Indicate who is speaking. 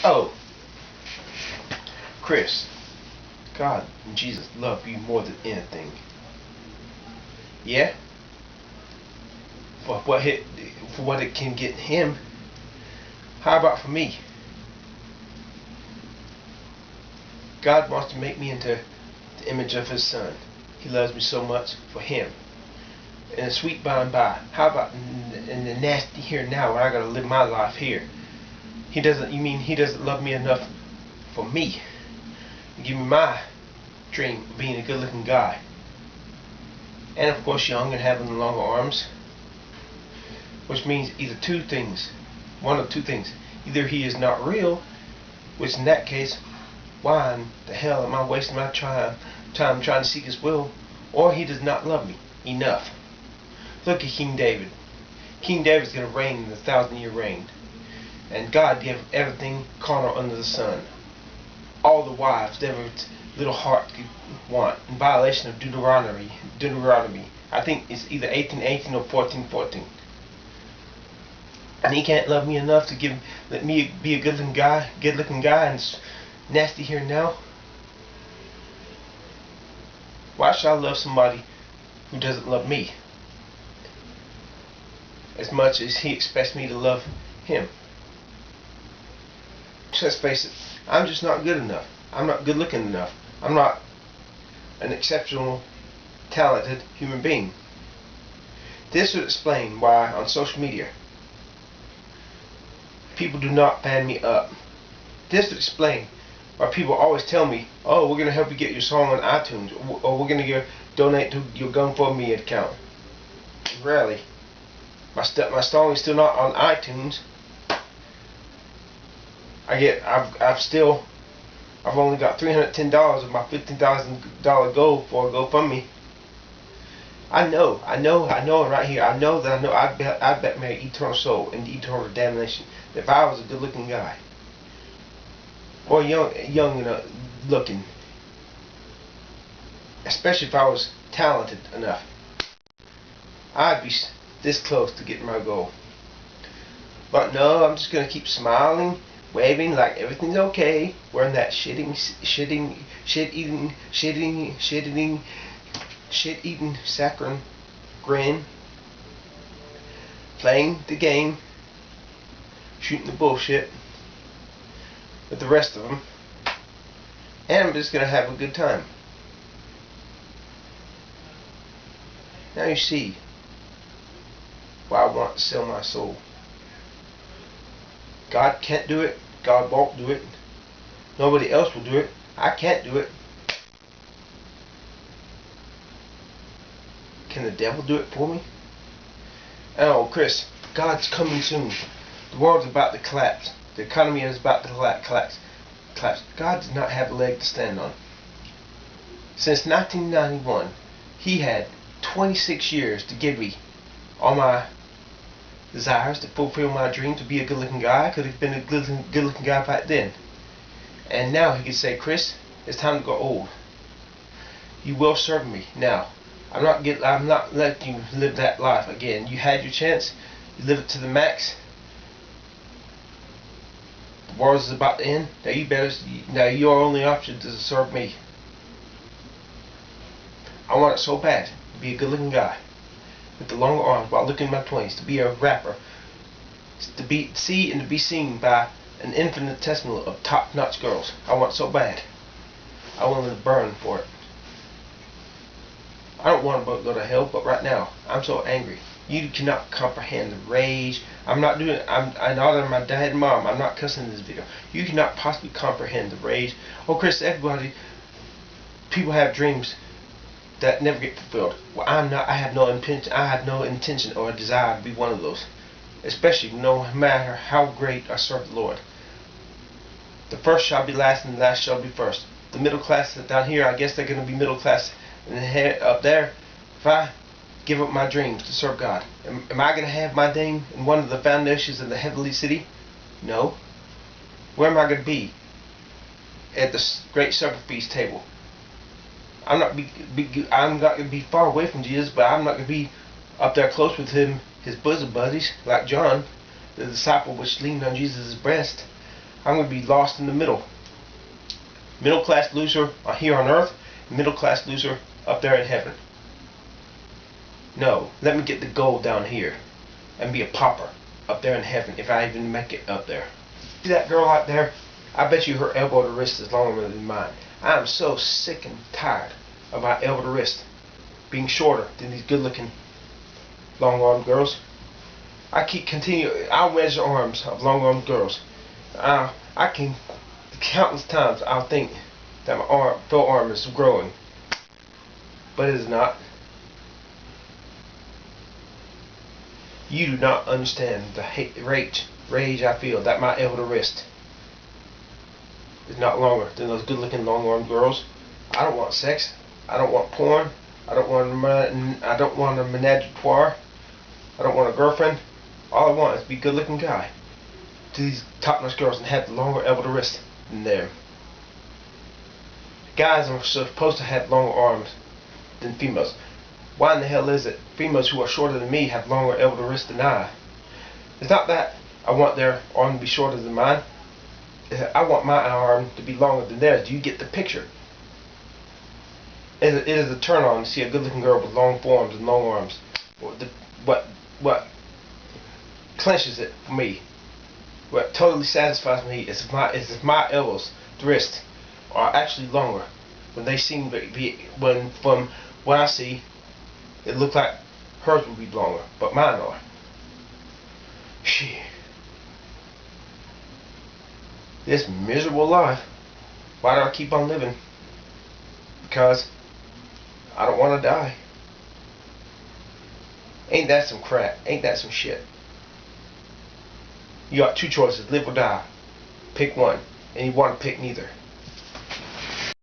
Speaker 1: Oh, Chris, God and Jesus love you more than anything. Yeah? For what it can get him, how about for me? God wants to make me into the image of his son. He loves me so much for him. In a sweet by and by. How about in the nasty here and now when I gotta live my life here? You mean he doesn't love me enough for me? Give me my dream of being a good looking guy. And of course young and having longer arms. Which means either two things. One of two things. Either he is not real, which in that case, why in the hell am I wasting my time trying to seek his will? Or he does not love me enough. Look at King David. King David's going to reign in the 1,000-year reign. And God gave everything carnal under the sun. All the wives that every little heart could want. In violation of Deuteronomy. I think it's either 18:18 or 14:14. And he can't love me enough to let me be a good looking guy and it's nasty here now. Why should I love somebody who doesn't love me as much as he expects me to love him? Let's face it, I'm just not good enough. I'm not good looking enough. I'm not an exceptional, talented human being. This would explain why on social media people do not fan me up. This would explain why people always tell me, oh, we're going to help you get your song on iTunes, or we're going to donate to your GoFundMe account. Rarely. My song is still not on iTunes. I've only got $310 of my $15,000 goal for GoFundMe. I know right here. I know I bet my eternal soul and eternal damnation that if I was a good-looking guy or young looking, especially if I was talented enough, I'd be this close to getting my goal. But no, I'm just gonna keep smiling, waving like everything's okay, wearing that shit-eating saccharine grin, playing the game, shooting the bullshit with the rest of them, and I'm just gonna have a good time. Now you see why I want to sell my soul. God can't do it. God won't do it. Nobody else will do it. I can't do it. Can the devil do it for me? Oh, Chris, God's coming soon. The world's about to collapse. The economy is about to collapse. God does not have a leg to stand on. Since 1991, he had 26 years to give me all my desires, to fulfill my dream, to be a good-looking guy. I could have been a good-looking guy back then. And now he could say, Chris, it's time to go old. You will serve me now. I'm not letting you live that life again. You had your chance. You lived it to the max. The world is about to end. Now your only option is to serve me. I want it so bad to be a good-looking guy with the longer arms while looking in my 20s, to be a rapper, to be seen by an infinitesimal of top-notch girls. I want it so bad. I want to burn for it. I don't want to go to hell, but right now I'm so angry. You cannot comprehend the rage. I'm not honor my dad and mom. I'm not cussing in this video. You cannot possibly comprehend the rage. Oh, Chris, everybody, people have dreams that never get fulfilled. Well, I'm not. I have no intention or desire to be one of those. Especially no matter how great I serve the Lord. The first shall be last, and the last shall be first. The middle class down here, I guess they're going to be middle class, and up there, if I give up my dreams to serve God, am I going to have my name in one of the foundations of the heavenly city? No. Where am I going to be? At the great supper feast table. I'm not going to be far away from Jesus, but I'm not going to be up there close with him, his bosom buddies, like John, the disciple which leaned on Jesus' breast. I'm going to be lost in the middle. Middle class loser here on earth, middle class loser up there in heaven. No, let me get the gold down here and be a pauper up there in heaven if I even make it up there. See that girl out there? I bet you her elbow to wrist is longer than mine. I am so sick and tired of my elbow to wrist being shorter than these good looking long-armed girls. I'll measure arms of long-armed girls. I can countless times I'll think that my forearm is growing, but it is not. You do not understand the rage I feel that my elbow to wrist is not longer than those good-looking long-armed girls. I don't want sex. I don't want porn. I don't want a menage a trois. I don't want a girlfriend. All I want is to be a good-looking guy to these top-notch girls and have the longer elbow to wrist than them. Guys are supposed to have longer arms than females. Why in the hell is it females who are shorter than me have longer elbow to wrist than I? It's not that I want their arm to be shorter than mine. I want my arm to be longer than theirs. Do you get the picture? It is a turn on to see a good looking girl with long forearms and long arms. What clenches it for me, what totally satisfies me is if my elbows to wrist are actually longer when they seem to be, when from what I see it looks like hers will be longer, but mine are. Shit. This miserable life. Why do I keep on living? Because I don't want to die. Ain't that some crap? Ain't that some shit? You got two choices, live or die. Pick one. And you want to pick neither.